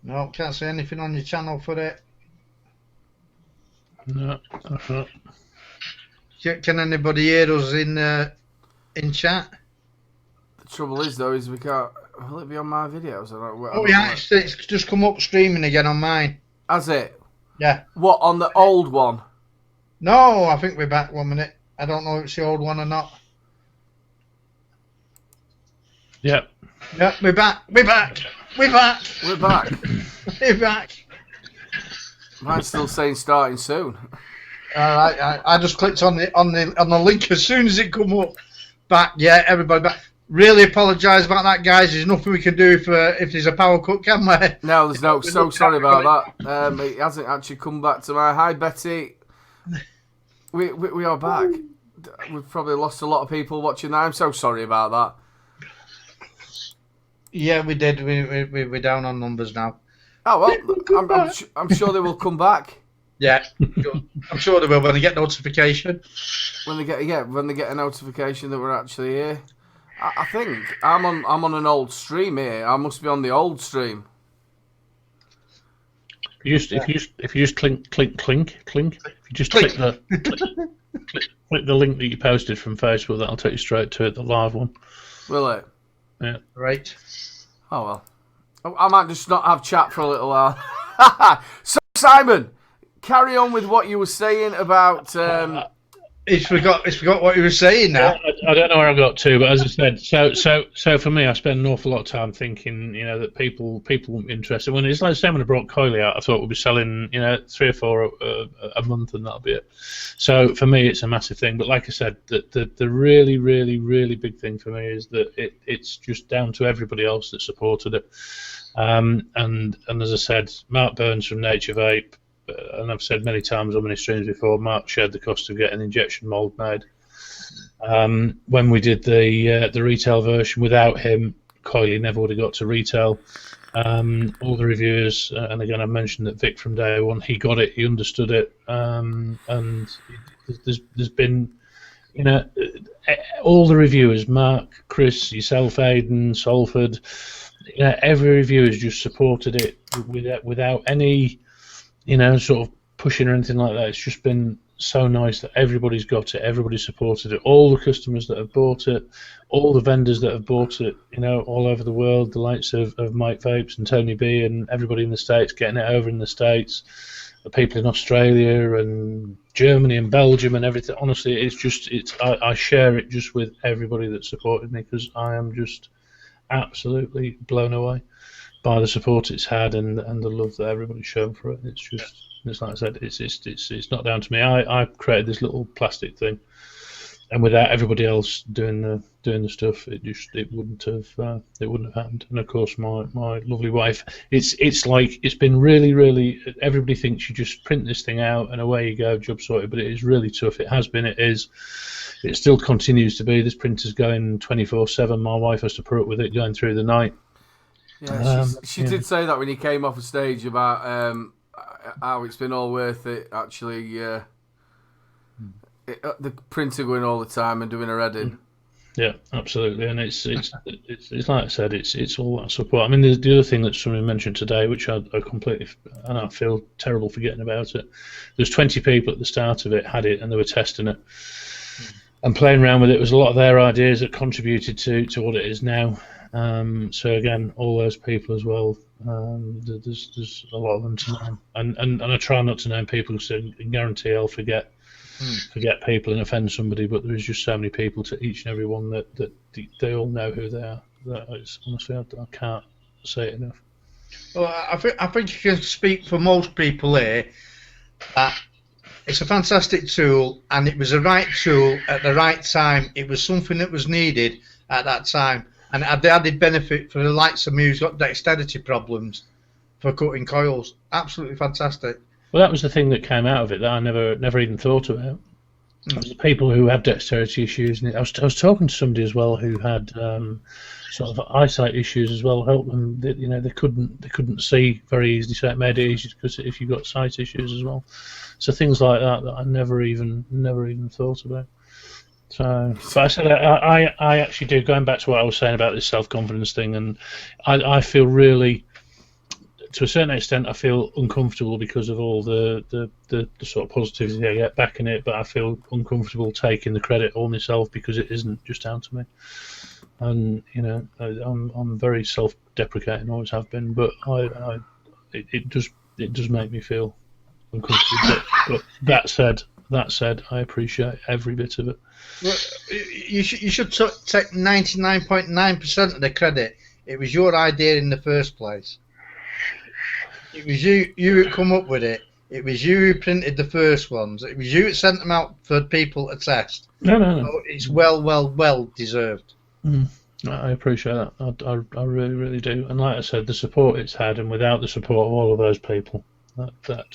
No, can't see anything on your channel for it. No, that's not. Can anybody hear us in chat? The trouble is, though, is we can't. Will it be on my videos? I Oh don't yeah, know. it's just come up streaming again on mine. Has it? Yeah. What, on the old one? No, I think we're back 1 minute. I don't know if it's the old one or not. Yeah. Yeah, we're back. We're back. We're back. We're back. We're back. Mine's still saying starting soon. All right, I just clicked on the link as soon as it come up. Back, yeah, everybody back. Really apologise about that, guys. There's nothing we can do if there's a power cut, can we? No, there's no. So sorry about that. It hasn't actually come back to my. Hi, Betty. We are back. We've probably lost a lot of people watching that. I'm so sorry about that. Yeah, we did. We're down on numbers now. Oh well, I'm sure they will come back. Yeah, I'm sure they will when they get notification. When they get a notification that we're actually here. I think I'm on an old stream here. I must be on the old stream. If you just click. If you just click the link that you posted from Facebook, that'll take you straight to it, the live one. Will it? Yeah. Right. Oh well. I might just not have chat for a little while. So Simon, carry on with what you were saying about. He's forgot what he was saying now. I don't know where I got to, but as I said, so for me, I spend an awful lot of time thinking, that people interested. When it's like the same when I brought COILY out, I thought we'd be selling, 3 or 4 a month, and that'll be it. So for me, it's a massive thing. But like I said, the really, really, really big thing for me is that it's just down to everybody else that supported it. And as I said, Mark Burns from Nature Vape. And I've said many times on many streams before, Mark shared the cost of getting injection mould made. When we did the retail version, without him, COILY never would have got to retail. All the reviewers, and again I mentioned that Vic from day one, he got it, he understood it, and there's been, all the reviewers, Mark, Chris, yourself, Aidan, Salford, every reviewer has just supported it without any sort of pushing or anything like that. It's just been so nice that everybody's got it, everybody supported it, all the customers that have bought it, all the vendors that have bought it, all over the world, the likes of Mike Vapes and Tony B and everybody in the States getting it over in the States, the people in Australia and Germany and Belgium and everything. Honestly, I share it just with everybody that supported me, because I am just absolutely blown away by the support it's had and the love that everybody's shown for it. It's like I said, it's not down to me. I created this little plastic thing, and without everybody else doing the stuff, it wouldn't have happened. And of course, my lovely wife. It's been really. Everybody thinks you just print this thing out and away you go, job sorted. But it is really tough. It has been. It is. It still continues to be. This printer's going 24/7. My wife has to put up with it going through the night. Yeah, she did say that when he came off the stage about how it's been all worth it. Actually, the printer going all the time and doing her head in. Yeah, absolutely, and it's like I said, it's all that support. I mean, the other thing that somebody mentioned today, which I completely, and I feel terrible forgetting about it. There's 20 people at the start of it had it, and they were testing it and playing around with it. It was a lot of their ideas that contributed to what it is now. So again, all those people as well. There's a lot of them to name, and I try not to name people, because I guarantee I'll forget people and offend somebody. But there is just so many people to each and every one that they all know who they are. Honestly, I can't say it enough. Well, I think you can speak for most people here that it's a fantastic tool, and it was the right tool at the right time. It was something that was needed at that time. And the added benefit for the likes of me who's got dexterity problems for cutting coils. Absolutely fantastic. Well, that was the thing that came out of it that I never even thought about. It was the people who have dexterity issues. And I was talking to somebody as well who had sort of eyesight issues as well. Help them. They couldn't see very easily, so it made it easy, because if you've got sight issues as well. So things like that I never even thought about. So, but I said I actually do. Going back to what I was saying about this self-confidence thing, and I feel really to a certain extent, I feel uncomfortable because of all the sort of positivity I get back in it, but I feel uncomfortable taking the credit all myself because it isn't just down to me. And I'm very self-deprecating, always have been, but it does make me feel uncomfortable. But that said, I appreciate every bit of it. Well, you should take 99.9% of the credit. It was your idea in the first place. It was you who come up with it. It was you who printed the first ones. It was you who sent them out for people to test. No. So it's well deserved. I appreciate that. I really, really do. And like I said, the support it's had, and without the support of all of those people, that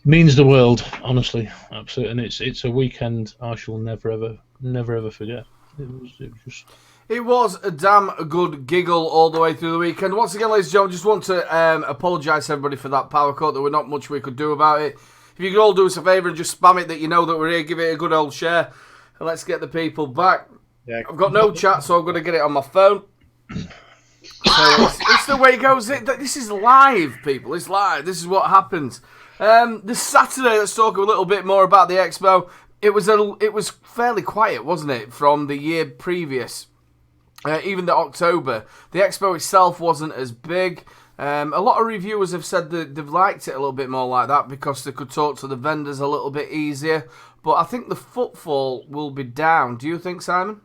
means the world, honestly, absolutely. And it's a weekend I shall never ever forget. It was a damn good giggle all the way through the weekend. Once again, ladies and gentlemen, just want to apologise to everybody for that power cut. There was not much we could do about it. If you could all do us a favour and just spam it that you know that we're here, give it a good old share, and let's get the people back. Yeah. I've got no chat, so I'm going to get it on my phone. So it's the way it goes. This is live, people. It's live. This is what happens. This Saturday, let's talk a little bit more about the Expo. It was fairly quiet, wasn't it, from the year previous? Even the October. The Expo itself wasn't as big. A lot of reviewers have said that they've liked it a little bit more like that because they could talk to the vendors a little bit easier. But I think the footfall will be down. Do you think, Simon?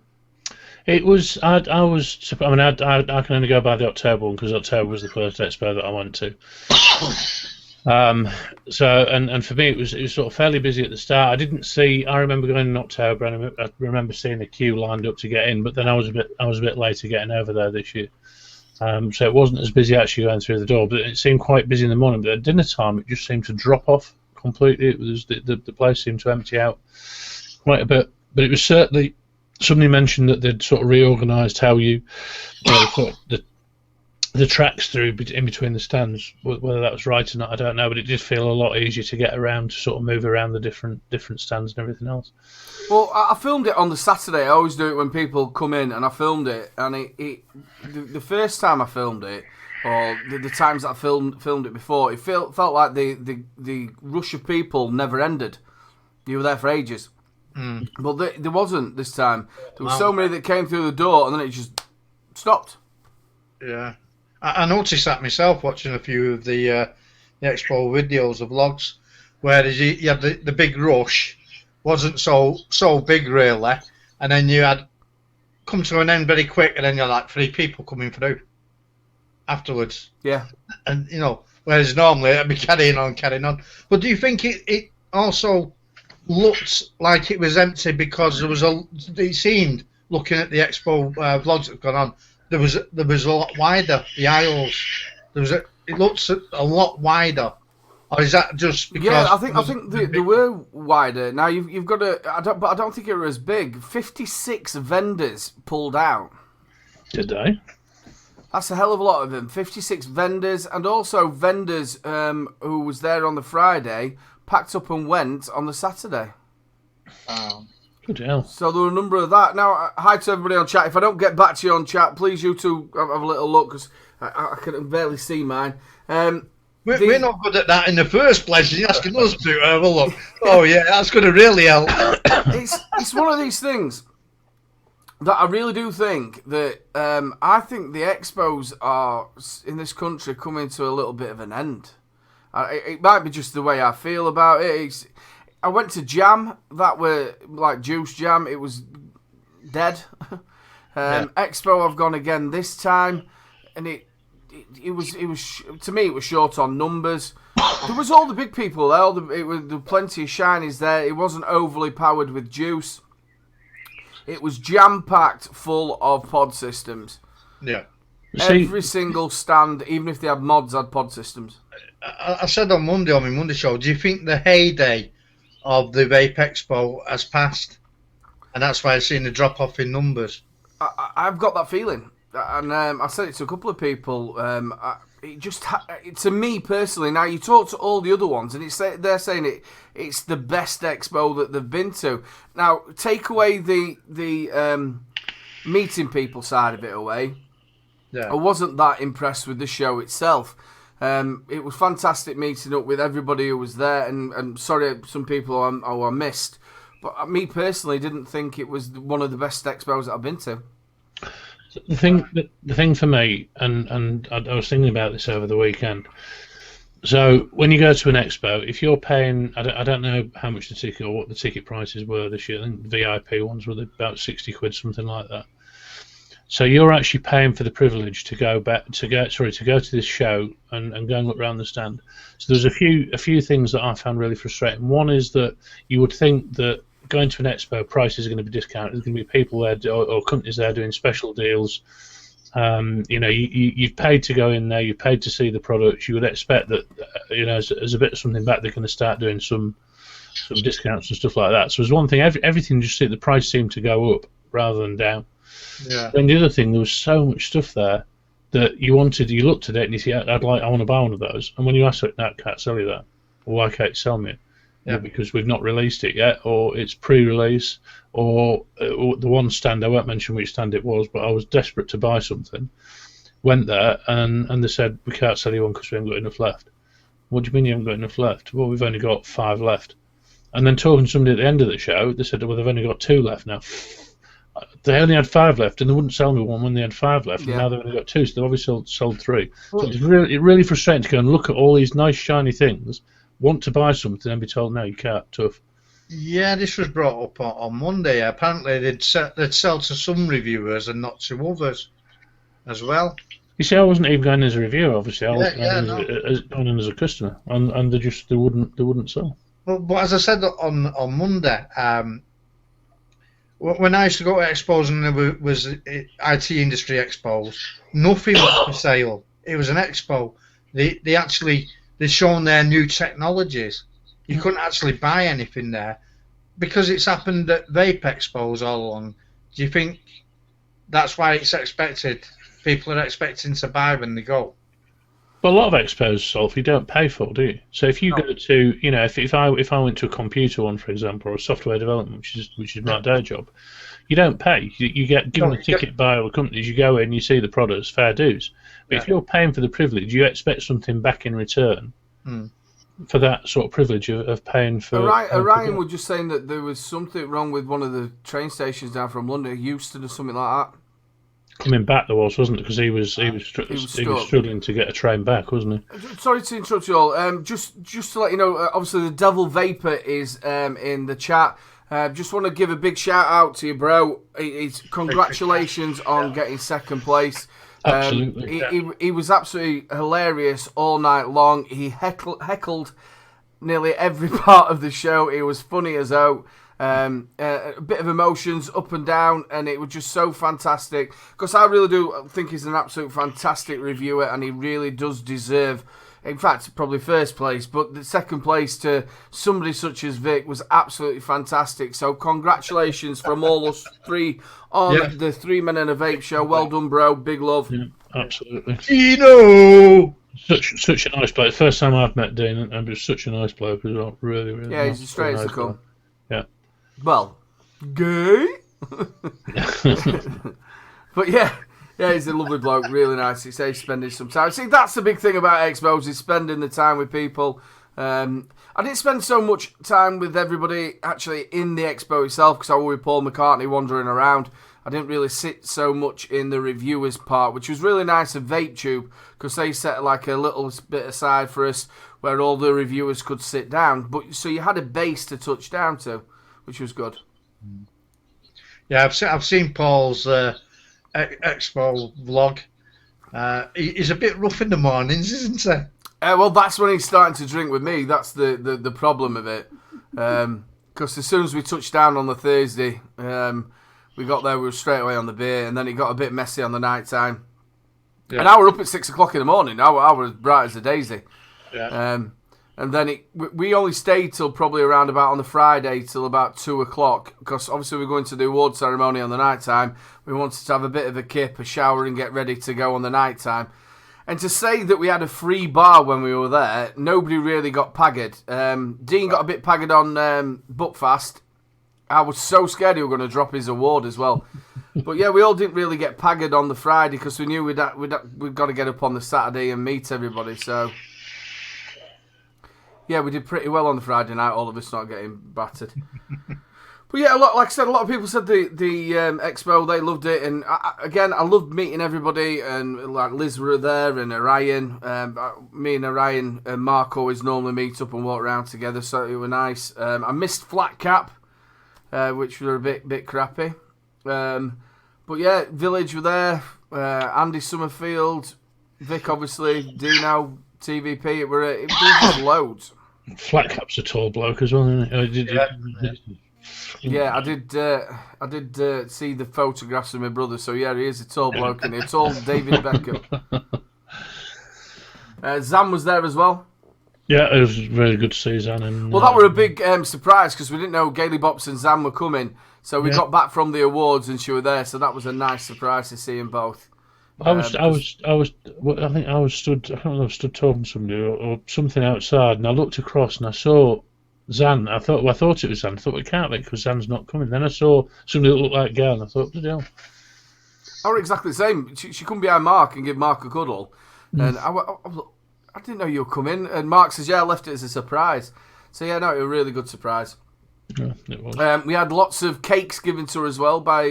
It was. I can only go by the October one because October was the first Expo that I went to. And for me it was sort of fairly busy at the start. I remember going in October and I remember seeing a queue lined up to get in, but then I was a bit later getting over there this year. So it wasn't as busy actually going through the door, but it seemed quite busy in the morning. But at dinner time it just seemed to drop off completely. It was the place seemed to empty out quite a bit. But it was certainly, somebody mentioned that they'd sort of reorganised how the tracks through in between the stands. Whether that was right or not, I don't know, but it did feel a lot easier to get around, to sort of move around the different stands and everything else. Well, I filmed it on the Saturday. I always do it when people come in, and I filmed it. And the first time I filmed it, or the times that I filmed it before, it felt like the rush of people never ended. You were there for ages. But there wasn't this time. There were so many that came through the door, and then it just stopped. Yeah. I noticed that myself watching a few of the Expo videos, the vlogs, where you had the big rush, wasn't so big really, and then you had come to an end very quick, and then you're like 3 people coming through afterwards. Yeah. And whereas normally it'd be carrying on. But do you think it also looked like it was empty because it seemed, looking at the Expo vlogs that have gone on, there was a lot wider, the aisles. It looks a lot wider. Or is that just because? Yeah, I think they were wider. Now you've got to. I don't think it was as big. 56 vendors pulled out. Did they? That's a hell of a lot of them. 56 vendors, and also vendors who was there on the Friday packed up and went on the Saturday. Good hell. So there were a number of that. Now, hi to everybody on chat. If I don't get back to you on chat, please you two have a little look, because I can barely see mine. We're not good at that in the first place. You're asking us to have a look. Oh yeah, that's going to really help. It's one of these things that I really do think that I think the expos are in this country coming to a little bit of an end. It might be just the way I feel about it. I went to Jam, that were like Juice Jam. It was dead. Expo, I've gone again this time, and it was to me it was short on numbers. There was all the big people there. There were plenty of shinies there. It wasn't overly powered with juice. It was jam packed full of pod systems. Yeah. Every single stand, even if they had mods, had pod systems. I said on my Monday show, do you think the heyday of the Vape Expo has passed, and that's why I've seen the drop off in numbers? I've got that feeling, and I said it to a couple of people. To me personally, now you talk to all the other ones, and they're saying it's the best expo that they've been to. Now take away the meeting people side of it away. Yeah. I wasn't that impressed with the show itself. It was fantastic meeting up with everybody who was there, and sorry, some people I missed, but me personally didn't think it was one of the best expos that I've been to. The thing for me, and I was thinking about this over the weekend. So when you go to an expo, if you're paying, I don't know how much the ticket or what the ticket prices were this year. I think the VIP ones were about 60 quid, something like that. So you're actually paying for the privilege to go to go to this show and go and look around the stand. So there's a few things that I found really frustrating. One is that you would think that going to an expo, prices are going to be discounted. There's going to be people there or companies there doing special deals. You've paid to go in there. You've paid to see the products. You would expect that, as a bit of something back, they're going to start doing some discounts and stuff like that. So there's one thing. Everything just the price seemed to go up rather than down. Yeah. And the other thing, there was so much stuff there that you looked at it and you think, I want to buy one of those. And when you ask it, no, I can't sell you that. Or why can't you sell me it? Yeah. Because we've not released it yet, or it's pre-release, or the one stand, I won't mention which stand it was, but I was desperate to buy something. Went there and they said, we can't sell you one because we haven't got enough left. What do you mean you haven't got enough left? Well, we've only got 5 left. And then talking to somebody at the end of the show, they said, well, they've only got 2 left now. They only had 5 left, and they wouldn't sell me one when they had 5 left, and now they've only got 2, so they've obviously sold 3. So it's really frustrating to go and look at all these nice, shiny things, want to buy something, and be told, no, you can't, tough. Yeah, this was brought up on Monday. Apparently, they'd sell to some reviewers and not to others as well. You see, I wasn't even going as a reviewer, obviously. I was going in as a customer, and they wouldn't sell. Well, but as I said on Monday, when I used to go to expos and there was IT industry expos, nothing was for sale. It was an expo. They'd shown their new technologies. You couldn't actually buy anything there because it's happened at vape expos all along. Do you think that's why it's expected? People are expecting to buy when they go. Well, a lot of expos, Solf, you don't pay for, do you? So if you go to, if I went to a computer one, for example, or a software development, which is my day job, you don't pay. You get given a ticket by all the companies. You go in, you see the products, fair dues. But if you're paying for the privilege, you expect something back in return for that sort of privilege of paying for. Orion was just saying that there was something wrong with one of the train stations down from London, Euston or something like that. Coming back there wasn't it? Because he was struggling to get a train back, wasn't he? Sorry to interrupt you all. Just to let you know, obviously the Devil Vapor is in the chat. Just want to give a big shout out to you, bro. It's congratulations on getting second place. Absolutely. He was absolutely hilarious all night long. He heckled nearly every part of the show. It was funny as hell. A bit of emotions up and down, and it was just so fantastic because I really do think he's an absolute fantastic reviewer, and he really does deserve, in fact, probably first place, but the second place to somebody such as Vic was absolutely fantastic. So congratulations from all us three on the 3 Men and a Vape show. Well done, bro. Big love. Yeah, absolutely. Dino! Such a nice bloke. First time I've met Dean, and he was such a nice bloke as well. Really, really. Yeah, nice, he's straight as nice they come. Yeah. Well, gay? But yeah, he's a lovely bloke, really nice. He says spending some time. See, that's the big thing about expos, is spending the time with people. I didn't spend so much time with everybody actually in the expo itself because I was with Paul McCartney wandering around. I didn't really sit so much in the reviewers part, which was really nice of VapeTube because they set like a little bit aside for us where all the reviewers could sit down. But so you had a base to touch down to, which was good. Yeah, I've seen Paul's expo vlog. He's a bit rough in the mornings, isn't he? Well, that's when he's starting to drink with me. That's the problem of it. Because as soon as we touched down on the Thursday, we got there, we were straight away on the beer, and then it got a bit messy on the night time. Yeah. And I were up at 6 o'clock in the morning. I was bright as a daisy. Yeah. And then we only stayed till probably around about on the Friday till about 2 o'clock because obviously we're going to the award ceremony on the night time. We wanted to have a bit of a kip, a shower, and get ready to go on the night time. And to say that we had a free bar when we were there, nobody really got paggered. Dean got a bit paggered on Buckfast, I was so scared he was going to drop his award as well. But yeah, we all didn't really get paggered on the Friday because we knew we'd got to get up on the Saturday and meet everybody. So yeah, we did pretty well on the Friday night. All of us not getting battered. But yeah, like I said, a lot of people said the expo, they loved it, and I loved meeting everybody, and like Liz were there, and Orion, me and Orion and Mark always normally meet up and walk around together, so it was nice. I missed Flat Cap, which were a bit crappy, but yeah, Village were there, Andy Summerfield, Vic obviously, Dino, TVP, it was just loads. Flat Cap's a tall bloke as well, isn't it? Yeah, I did see the photographs of my brother. So yeah, he is a tall bloke, and it's all David Beckham. Zan was there as well. Yeah, it was really good to see Zan. And, well, that were a big surprise because we didn't know Gaily Bops and Zan were coming. So we got back from the awards and she was there. So that was a nice surprise to see them both. I think I was stood. I don't know, I was stood talking to somebody or something outside, and I looked across and I saw Zan. I thought it was Zan. I thought it can't be because Zan's not coming. Then I saw somebody that looked like Gail, and I thought, bloody hell. I was exactly the same. She come behind Mark and give Mark a cuddle, and I didn't know you were coming. And Mark says, "Yeah, I left it as a surprise." So yeah, no, it was a really good surprise. Yeah, it was. We had lots of cakes given to her as well by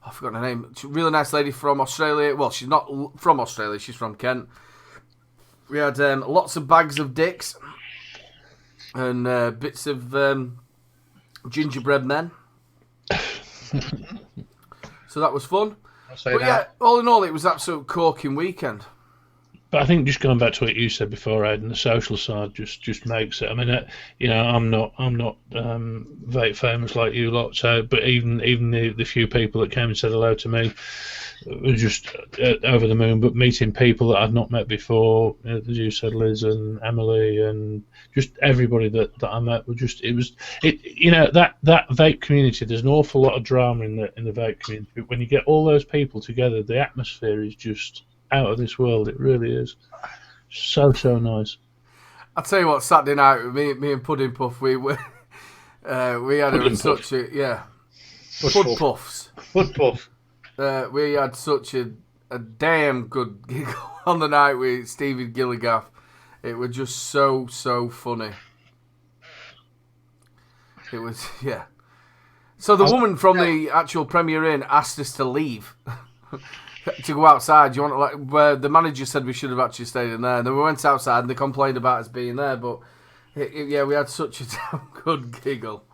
I forgot her name. She's a really nice lady from Australia. Well, she's not from Australia. She's from Kent. We had lots of bags of dicks. And bits of gingerbread men. So that was fun. But yeah, all in all, it was absolute corking weekend. But I think just going back to what you said before, Ed, and the social side just makes it. I mean, I'm not vape famous like you lot. So, but even the few people that came and said hello to me were just over the moon. But meeting people that I'd not met before, as you said, Liz and Emily, and just everybody that I met were just that vape community. There's an awful lot of drama in the vape community. But when you get all those people together, the atmosphere is just out of this world. It really is so nice. I'll tell you what, Saturday night me and Pudding Puff, we had such a Pud Puffs. Pud Puff. We had such a damn good giggle on the night with Stephen Gilligaff. It was just so funny. It was So the woman from the actual Premier Inn asked us to leave. To go outside. Do you want where the manager said we should have actually stayed in there, and then we went outside and they complained about us being there, but we had such a damn good giggle.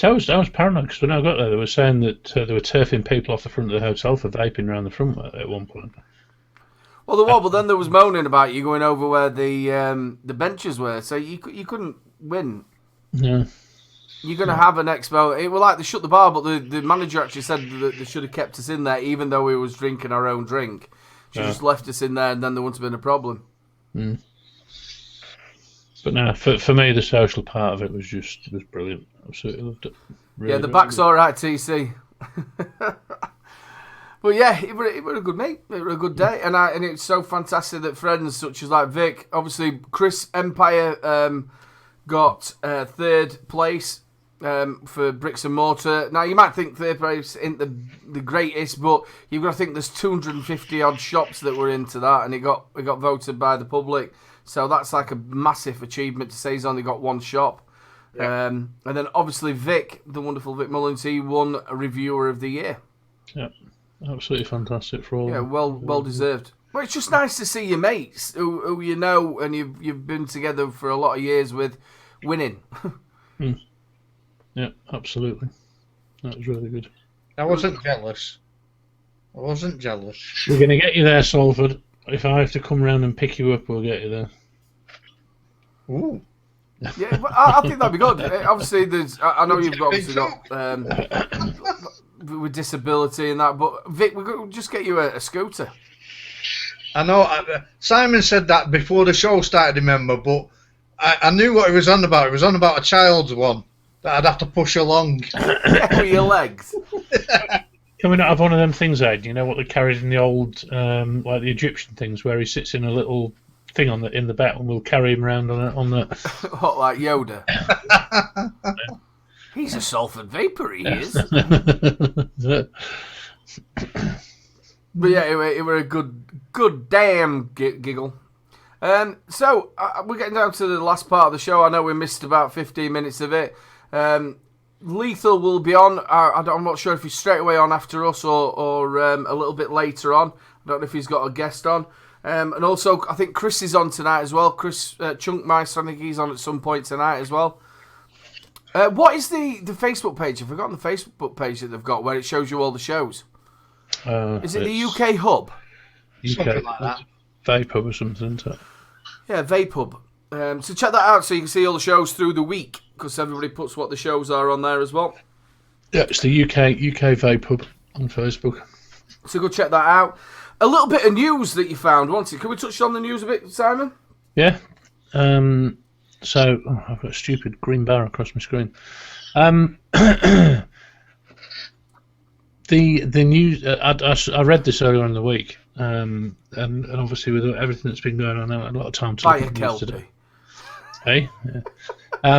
I was paranoid because when I got there they were saying that they were turfing people off the front of the hotel for vaping around the front at one point. Well, there was, but then there was moaning about you going over where the benches were, so you couldn't win. No. You're going to have an expo. It was like they shut the bar, but the manager actually said that they should have kept us in there, even though we was drinking our own drink. She just left us in there, and then there wouldn't have been a problem. Mm. But no, for me, the social part of it was brilliant. Absolutely loved it. Really, the back's all right, TC. But yeah, it was a good meet. It was a good day, and it's so fantastic that friends such as like Vic, obviously Chris Empire got third place. For bricks and mortar. Now you might think third place isn't the greatest, but you've got to think there's 250 odd shops that were into that, and it got voted by the public. So that's like a massive achievement to say he's only got one shop. Yeah. And then obviously Vic, the wonderful Vic Mullins, he won a Reviewer of the Year. Yeah, absolutely fantastic for all. Yeah, well deserved. Well, it's just nice to see your mates who you know and you've been together for a lot of years with winning. Yeah, absolutely. That was really good. I wasn't jealous. We're going to get you there, Salford. If I have to come round and pick you up, we'll get you there. Ooh. Yeah, I think that'd be good. Obviously, I know you've obviously got with disability and that, but Vic, we'll just get you a scooter. I know. Simon said that before the show started, remember, but I knew what he was on about. He was on about a child's one that I'd have to push along. With your legs. Can we not have one of them things, Ed? You know what they carried in the old, like the Egyptian things, where he sits in a little thing in the back, and we'll carry him around on the. What, like Yoda? He's a Salford vapor, he is. But yeah, it were a good damn giggle. So we're getting down to the last part of the show. I know we missed about 15 minutes of it. Lethal will be on. I'm not sure if he's straight away on after us or a little bit later on. I don't know if he's got a guest on. And also, I think Chris is on tonight as well. Chris Chunkmeister, I think he's on at some point tonight as well. What is the Facebook page? I've forgotten the Facebook page that they've got where it shows you all the shows. Is it the UK Hub? Something like that. Vape Hub or something, isn't it? Yeah, Vape Hub. So check that out so you can see all the shows through the week because everybody puts what the shows are on there as well. Yeah, it's the UK Vape Hub on Facebook. So go check that out. A little bit of news that you found, wasn't it? Can we touch on the news a bit, Simon? Yeah. So I've got a stupid green bar across my screen. The news. I read this earlier in the week, and obviously with everything that's been going on, I had a lot of time to look at the news today. Hey, yeah.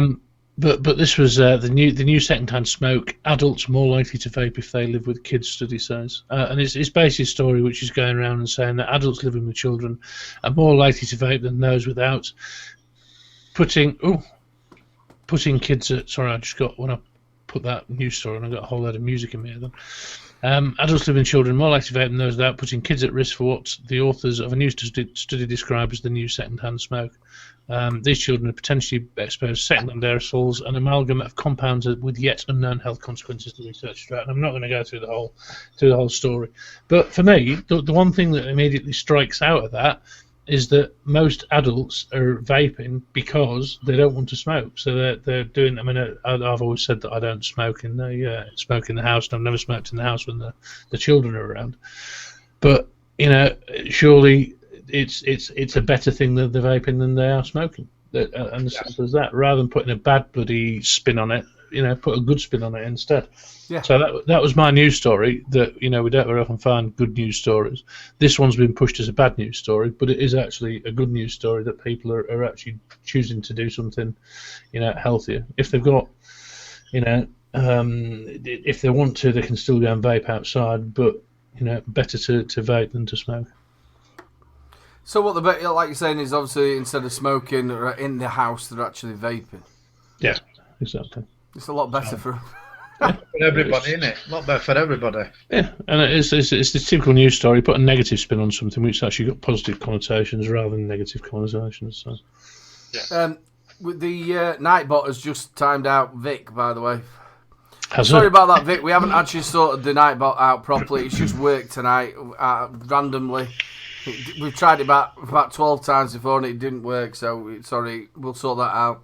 But this was the new secondhand smoke. Adults more likely to vape if they live with kids, study says, and it's basically a story which is going around and saying that adults living with children are more likely to vape than those without. Putting kids at. Sorry, I just got when I put that news story and I got a whole load of music in my ear then. Adults living with children more likely to vape than those without, putting kids at risk for what the authors of a new study describe as the new secondhand smoke. These children are potentially exposed to secondhand aerosols, an amalgam of compounds with yet unknown health consequences to research. And I'm not going to go through the whole story, but for me, the one thing that immediately strikes out of that is that most adults are vaping because they don't want to smoke. So they're doing. I mean, I've always said that I don't smoke in the house, and I've never smoked in the house when the children are around. But surely it's a better thing that they're vaping than they are smoking. And as simple as that. Rather than putting a bad bloody spin on it, put a good spin on it instead. Yeah. So that was my news story. That we don't very often find good news stories. This one's been pushed as a bad news story, but it is actually a good news story that people are actually choosing to do something, healthier. If they've got, if they want to, they can still go and vape outside. But better to vape than to smoke. So what like you're saying is obviously instead of smoking in the house, they're actually vaping. Yeah, exactly. It's a lot better for everybody, isn't it? A lot better for everybody. Yeah, and it's the typical news story. Put a negative spin on something which actually got positive connotations rather than negative connotations. So. Yeah. With the Nightbot has just timed out Vic, by the way. Sorry about that, Vic. We haven't actually sorted the Nightbot out properly. It's just worked tonight randomly. We've tried it about 12 times before and it didn't work. So sorry, we'll sort that out.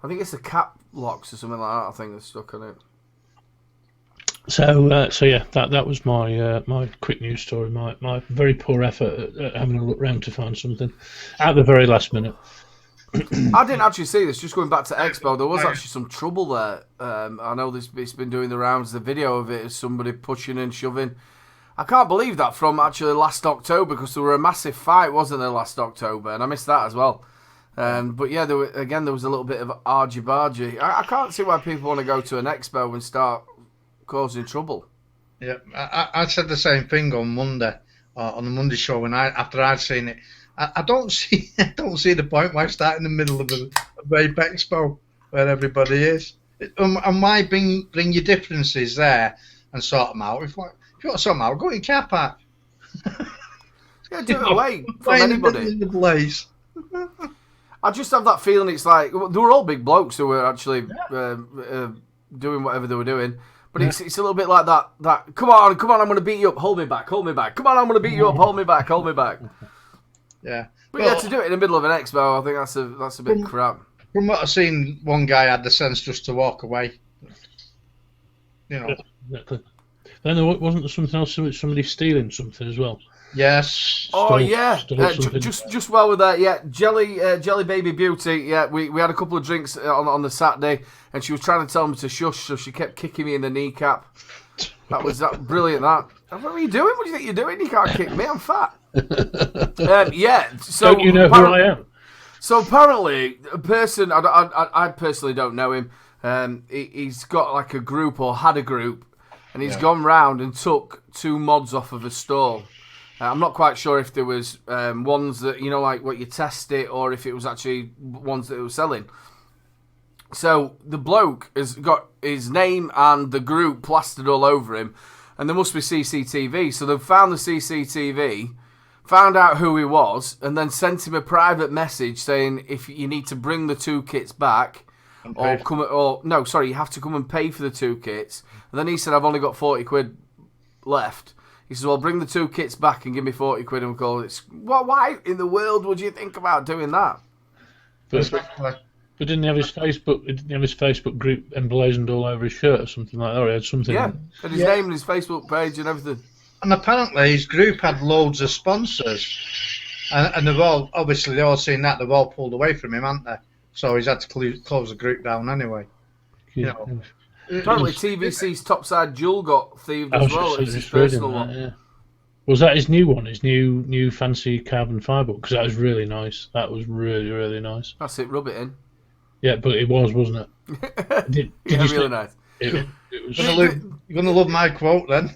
I think it's the cap locks or something like that. I think that's stuck on it. So yeah, that was my quick news story. My very poor effort at having a look round to find something at the very last minute. I didn't actually see this. Just going back to Expo, there was actually some trouble there. I know it's been doing the rounds. The video of it is somebody pushing and shoving. I can't believe that from actually last October because there were a massive fight, wasn't there, last October, and I missed that as well. But yeah, there was a little bit of argy-bargy. I can't see why people want to go to an expo and start causing trouble. Yeah, I said the same thing on Monday, on the Monday show, after I'd seen it. I don't see the point why start in the middle of a Vape Expo where everybody is. And why bring your differences there and sort them out? If you want to sort them out, go in car park. Yeah, do it away from anybody. In the place. I just have that feeling it's like they were all big blokes who were actually doing whatever they were doing, but it's a little bit like that. Come on, I'm going to beat you up. Hold me back. Come on, I'm going to beat you up. Hold me back. Yeah, but yeah, to do it in the middle of an expo, I think that's a bit crap. From what I've seen, one guy had the sense just to walk away. Exactly. Then there wasn't something else. Somebody stealing something as well. Yes. Just while we're there, yeah, Jelly Baby Beauty. Yeah, we had a couple of drinks on the Saturday, and she was trying to tell me to shush, so she kept kicking me in the kneecap. That was brilliant. What are you doing? What do you think you're doing? You can't kick me. I'm fat. Yeah. So don't you know who I am? So apparently, a person I personally don't know him. He's got like a group or had a group, and he's gone round and took 2 mods off of a stall. I'm not quite sure if there was ones that, you know, like what you test it, or if it was actually ones that it was selling. So the bloke has got his name and the group plastered all over him, and there must be CCTV. So they've found the CCTV, found out who he was, and then sent him a private message saying if you need to bring the 2 kits back, you have to come and pay for the 2 kits. And then he said, I've only got 40 quid left. He says, well, bring the 2 kits back and give me 40 quid and we'll call it. Well, why in the world would you think about doing that? But didn't he have his Facebook group emblazoned all over his shirt or something like that? Or he had something. Yeah, and his name and his Facebook page and everything. And apparently his group had loads of sponsors. And they've all, obviously, they've all seen that. They've all pulled away from him, haven't they? So he's had to close the group down anyway. You know. Apparently, TVC's Topside Jewel got thieved as well. It's his personal one. Yeah. Was that his new one? His new fancy carbon fibre? Because that was really nice. That was really, really nice. That's it. Rub it in. Yeah, but it was, wasn't it? Did you really nice. It was. You're gonna love my quote then.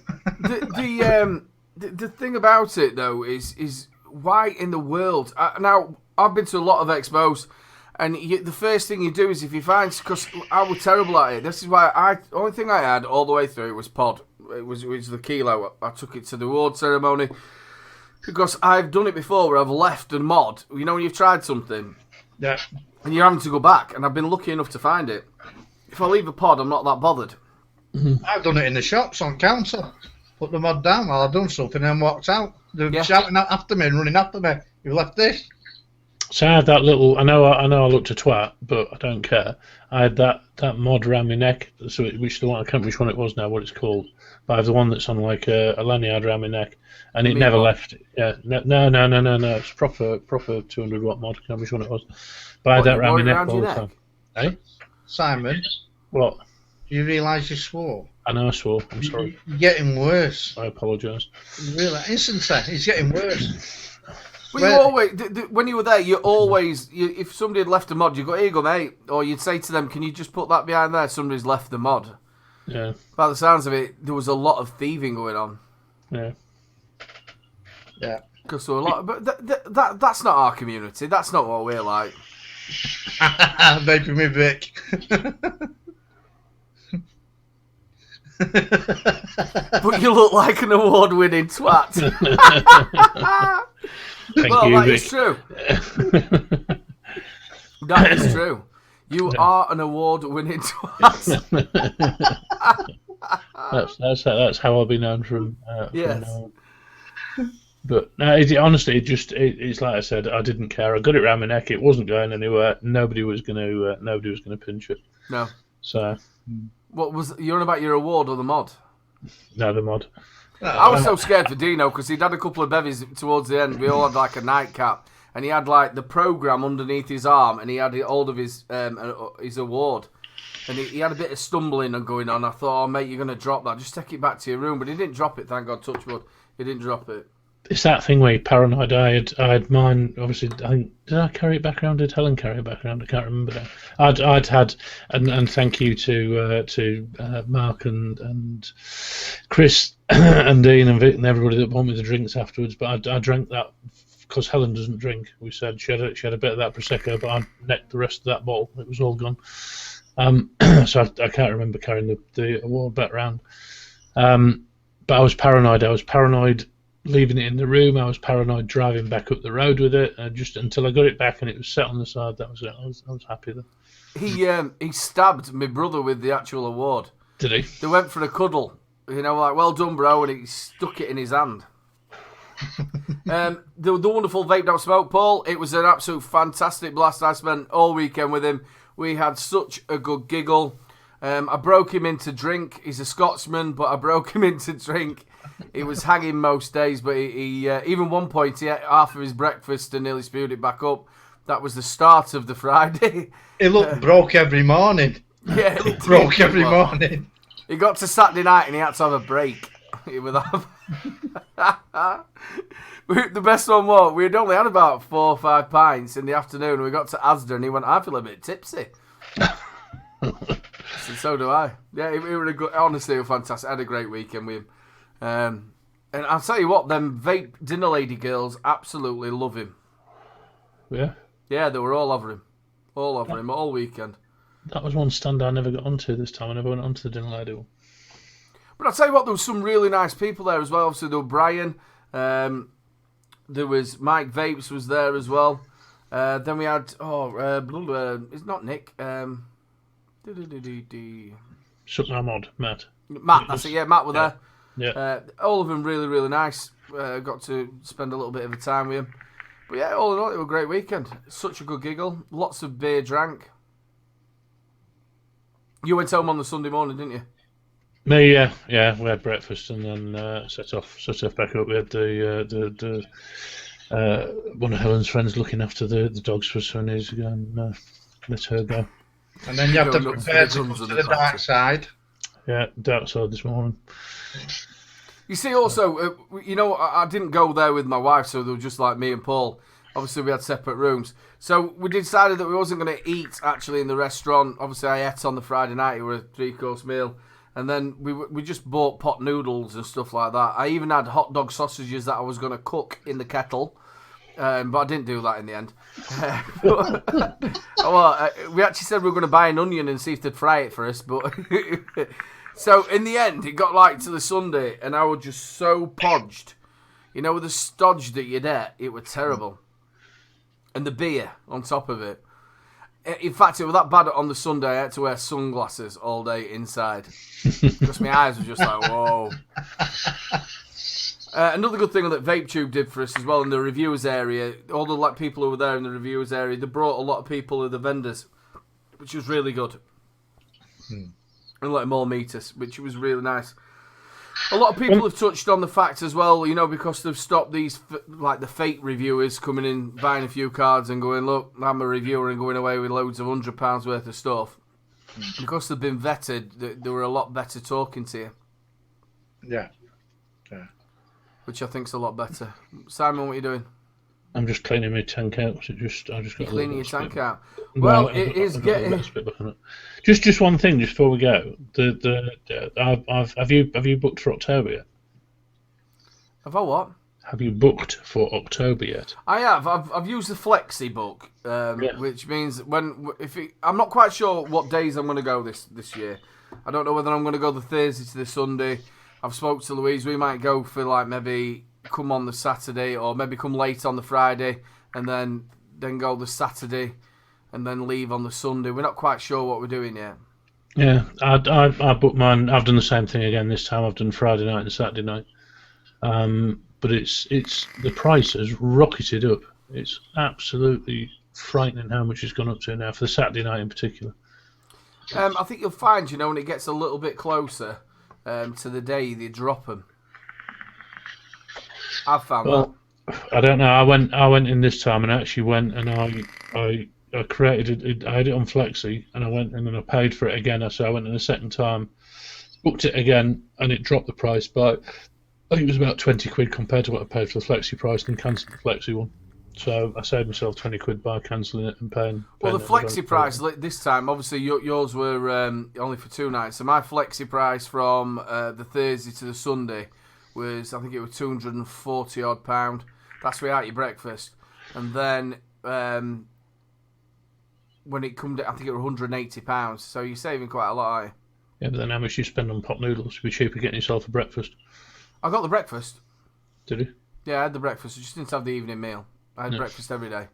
The thing about it though is why in the world? Now I've been to a lot of expos. And the first thing you do is if you find, because I was terrible at it. This is why only thing I had all the way through was pod. It was the kilo. I took it to the award ceremony because I've done it before where I've left a mod. You know when you've tried something, Yeah. and you're having to go back, and I've been lucky enough to find it. If I leave a pod, I'm not that bothered. I've done it in the shops on counter. Put the mod down while I've done something and then walked out. They're shouting out after me and running after me. You've left this. So I had that little. I know I looked a twat, but I don't care. I had that mod around my neck. So which the one I can't remember which one it was now. What it's called. But I have the one that's on like a lanyard around my neck, and it never left. Yeah. No. It's proper 200 watt mod. I can't remember which one it was. But I had that around my neck all the time. Hey, Simon. What? Do you realise you swore? I know I swore. I'm sorry. You're getting worse. I apologise. Really, instantly, it's getting worse. But you always, when you were there, you always, if somebody had left a mod, you go, here you go, mate. Or you'd say to them, can you just put that behind there? Somebody's left the mod. Yeah. By the sounds of it, there was a lot of thieving going on. Yeah. Yeah. Because there were a lot, but that's not our community. That's not what we're like. Vaping with Vic. But you look like an award-winning twat. Thank well, you, that Vic. is true. That is true. You are an award-winning twat. That's how I'll be known from yes. now on. But no, honestly, it's like I said. I didn't care. I got it around my neck. It wasn't going anywhere. Nobody was gonna pinch it. No. So. What was you on about your award or the mod? No, the mod. I was so scared for Dino because he'd had a couple of bevies towards the end. We all had like a nightcap, and he had like the program underneath his arm, and he had hold of his award, and he had a bit of stumbling and going on. I thought, oh mate, you're gonna drop that. Just take it back to your room, but he didn't drop it. Thank God, touch wood, he didn't drop it. It's that thing where you're paranoid. I had mine. Obviously, did I carry it back around? Did Helen carry it back around? I can't remember now. I'd had, and thank you to Mark and Chris and Dean and Vic and everybody that bought me the drinks afterwards. But I drank that because Helen doesn't drink. We said she had a bit of that prosecco, but I necked the rest of that bottle. It was all gone. So I can't remember carrying the award back round. But I was paranoid. I was paranoid leaving it in the room. I was paranoid driving back up the road with it. Just until I got it back and it was set on the side. That was it. I was happy then. He stabbed my brother with the actual award. Did he? They went for a cuddle. You know, like, well done, bro, and he stuck it in his hand. The wonderful Vape Don't Smoke Paul. It was an absolute fantastic blast. I spent all weekend with him. We had such a good giggle. I broke him into drink. He's a Scotsman, but I broke him into drink. He was hanging most days, but he even one point he ate half of his breakfast and nearly spewed it back up. That was the start of the Friday. It looked broke every morning. Yeah, it broke every morning. He got to Saturday night and he had to have a break. The best one was, we had only had about 4 or 5 pints in the afternoon. We got to Asda and he went, I feel a bit tipsy. Yes, and so do I. Yeah, it was honestly, it was fantastic. I had a great weekend with him. And I'll tell you what, them vape dinner lady girls absolutely love him. Yeah. Yeah, they were all over him. All over him, all weekend. That was one stand I never got onto this time. I never went onto the dinner lady one. But I'll tell you what, there was some really nice people there as well. Obviously, there was Brian. There was Mike Vapes was there as well. Then we had, it's not Nick. Something I'm odd, Matt. Matt, that's it, yeah, Matt were there. Yeah. All of them really, really nice. Got to spend a little bit of a time with him. But yeah, all in all, it was a great weekend. Such a good giggle. Lots of beer drank. You went home on the Sunday morning, didn't you? Me, yeah. We had breakfast and then set off back up. We had the one of Helen's friends looking after the dogs for some days ago, and let her go. And then you have to prepare to come to the dark side. Yeah, dark side this morning. You see, also, I didn't go there with my wife, so they were just like me and Paul. Obviously, we had separate rooms. So we decided that we wasn't going to eat, actually, in the restaurant. Obviously, I ate on the Friday night. It was a 3-course meal. And then we just bought pot noodles and stuff like that. I even had hot dog sausages that I was going to cook in the kettle. But I didn't do that in the end. We actually said we were going to buy an onion and see if they'd fry it for us. But so in the end, it got like to the Sunday, and I was just so podged. You know, with the stodge that you'd ate, it was terrible. And the beer on top of it. In fact, it was that bad on the Sunday, I had to wear sunglasses all day inside. Because my eyes were just like, whoa. Another good thing that VapeTube did for us as well in the reviewers area, all the people who were there in the reviewers area, they brought a lot of people who the vendors, which was really good. And let them all meet us, which was really nice. A lot of people have touched on the fact as well, because they've stopped these, like the fake reviewers coming in, buying a few cards and going, look, I'm a reviewer, and going away with loads of £100 worth of stuff. Because they've been vetted, they were a lot better talking to you. Yeah. Which I think's a lot better. Simon, what are you doing? I'm just cleaning my tank out. I just got cleaning your tank out. Well, Well, it is getting. Just one thing, just before we go. Have you booked for October yet? Have I what? Have you booked for October yet? I have. I've used the Flexi book, which means I'm not quite sure what days I'm going to go this year. I don't know whether I'm going to go the Thursday to the Sunday. I've spoke to Louise. We might go for like maybe come on the Saturday or maybe come late on the Friday and then go the Saturday and then leave on the Sunday. We're not quite sure what we're doing yet. Yeah, I booked mine. I've done the same thing again this time. I've done Friday night and Saturday night. But it's the price has rocketed up. It's absolutely frightening how much it's gone up to now for the Saturday night in particular. I think you'll find, when it gets a little bit closer to the day, they drop them. I've found that. I don't know. I went in this time and actually went and I created it. I had it on Flexi and I went and then I paid for it again. So I went in a second time, booked it again, and it dropped the price by, I think it was about 20 quid compared to what I paid for the Flexi price, and cancelled the Flexi one. So I saved myself 20 quid by cancelling it and paying. Well, the Flexi price this time, obviously yours were only for 2 nights. So my Flexi price from the Thursday to the Sunday was, I think it was £240 odd. That's without your breakfast. And then when it come to, I think it was £180. So you're saving quite a lot, aren't you? Yeah, but then how much you spend on pot noodles? It'd be cheaper getting yourself a breakfast. I got the breakfast. Did you? Yeah, I had the breakfast. I just didn't have the evening meal. I had breakfast every day.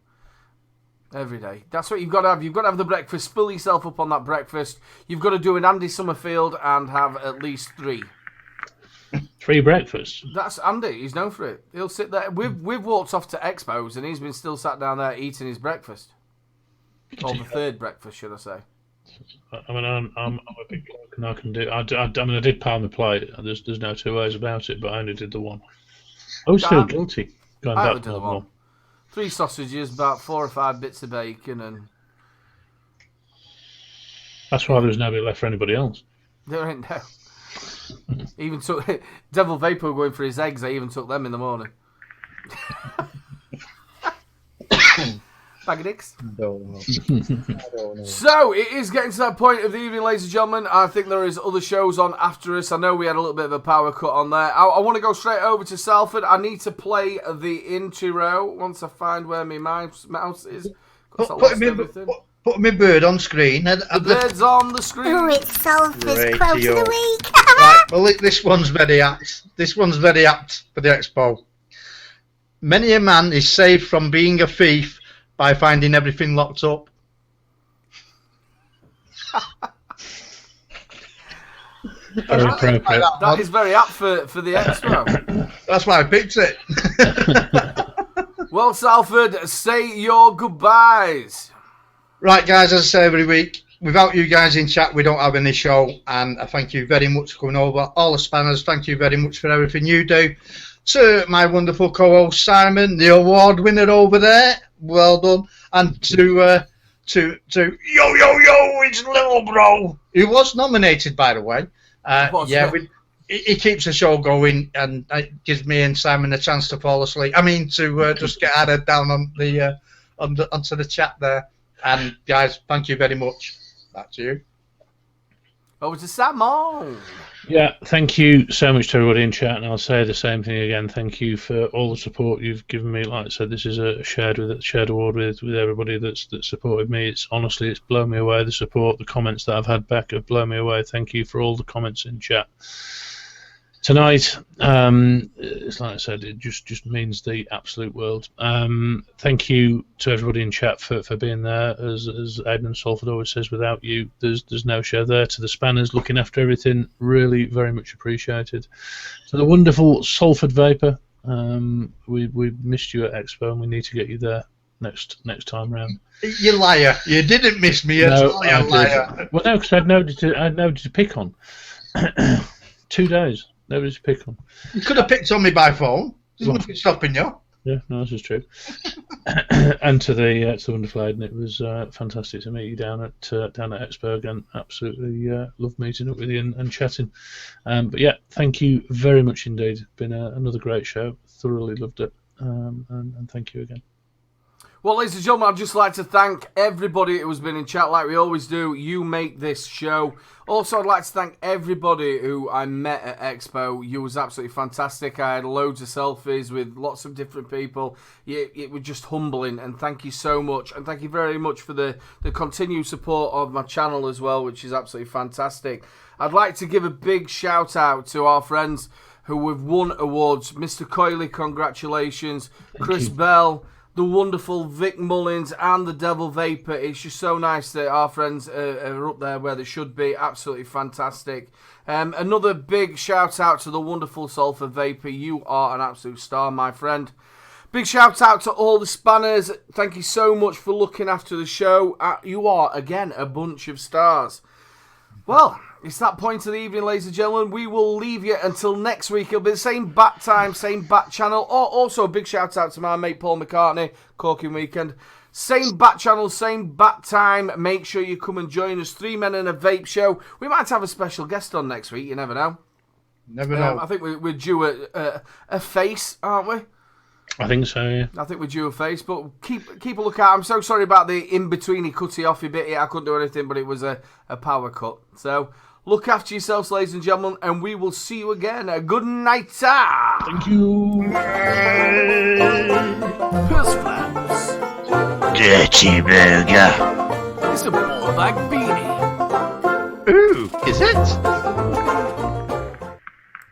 Every day. That's what you've got to have. You've got to have the breakfast. Spill yourself up on that breakfast. You've got to do an Andy Summerfield and have at least 3. 3 breakfasts? That's Andy. He's known for it. He'll sit there. We've walked off to Expos and he's been still sat down there eating his breakfast. Or the 3rd breakfast, should I say. I mean, I'm a big bloke and I can do. I mean, I did pound the plate. There's no 2 ways about it. But I only did the 1. I was still guilty going I back only to did the the 1. 3 sausages, about 4 or 5 bits of bacon, and that's why there was nobody left for anybody else. there ain't no. Even took Devil Vapor going for his eggs. I even took them in the morning. Bag of dicks. I don't know. So, it is getting to that point of the evening, ladies and gentlemen. I think there is other shows on after us. I know we had a little bit of a power cut on there. I want to go straight over to Salford. I need to play the intro once I find where my mouse is. Put my bird on screen. The bird's on the screen. Oh, it's Salford's quote of the week. Right, well, this one's very apt. This one's very apt for the Expo. Many a man is saved from being a thief by finding everything locked up. Very appropriate. That is very apt for the Expo. That's why I picked it. Well, Salford, say your goodbyes. Right, guys, as I say every week, without you guys in chat, we don't have any show. And I thank you very much for coming over. All the spanners, thank you very much for everything you do. To my wonderful co-host Simon, the award winner over there, well done. And to yo, it's little bro, who was nominated, by the way. He keeps the show going, and it gives me and Simon a chance to fall asleep. I mean, to just get our head down on the onto the chat there. And guys, thank you very much. Back to you. Over to Simon. Yeah, thank you so much to everybody in chat, and I'll say the same thing again. Thank you for all the support you've given me. Like I said, this is a shared award with everybody that's supported me. It's honestly, it's blown me away. The support, the comments that I've had back have blown me away. Thank you for all the comments in chat tonight. It's like I said, it just means the absolute world. Thank you to everybody in chat for being there. As Aidan Salford always says, without you, there's no show there. To the spanners looking after everything, really very much appreciated. To the wonderful Salford Vapor, we missed you at Expo, and we need to get you there next time round. You liar! You didn't miss me at all. You liar. Well, no, because I had nobody to pick on. 2 days. Nobody's to pick on. You could have picked on me by phone. There's nothing stopping you. Yeah, no, this is true. And to the wonderful Aidan, it was fantastic to meet you down at Expo again. Absolutely loved meeting up with you and chatting. But yeah, thank you very much indeed. Been another great show. Thoroughly loved it. And thank you again. Well, ladies and gentlemen, I'd just like to thank everybody who's been in chat like we always do. You make this show. Also, I'd like to thank everybody who I met at Expo. You was absolutely fantastic. I had loads of selfies with lots of different people. It was just humbling, and thank you so much. And thank you very much for the continued support of my channel as well, which is absolutely fantastic. I'd like to give a big shout out to our friends who have won awards. Mr. Coily, congratulations. Chris Bell, the wonderful Vic Mullins, and the Devil Vapor. It's just so nice that our friends are up there where they should be. Absolutely fantastic. Another big shout out to the wonderful Sulphur Vapor. You are an absolute star, my friend. Big shout out to all the spanners. Thank you so much for looking after the show. You are, again, a bunch of stars. Well, it's that point of the evening, ladies and gentlemen. We will leave you until next week. It'll be the same bat time, same bat channel. Also, a big shout out to my mate Paul McCartney, Corking Weekend. Same bat channel, same bat time. Make sure you come and join us. 3 Men and a Vape Show. We might have a special guest on next week. You never know. Never know. I think we're due a face, aren't we? I think so, yeah. I think we're due a face, but keep a look out. I'm so sorry about the in-betweeny cutty-offy bit here. I couldn't do anything, but it was a power cut. So, look after yourselves, ladies and gentlemen, and we will see you again. Good night. Thank you. Piss flaps. Dirty burger. It's a ball bag beanie. Ooh, is it?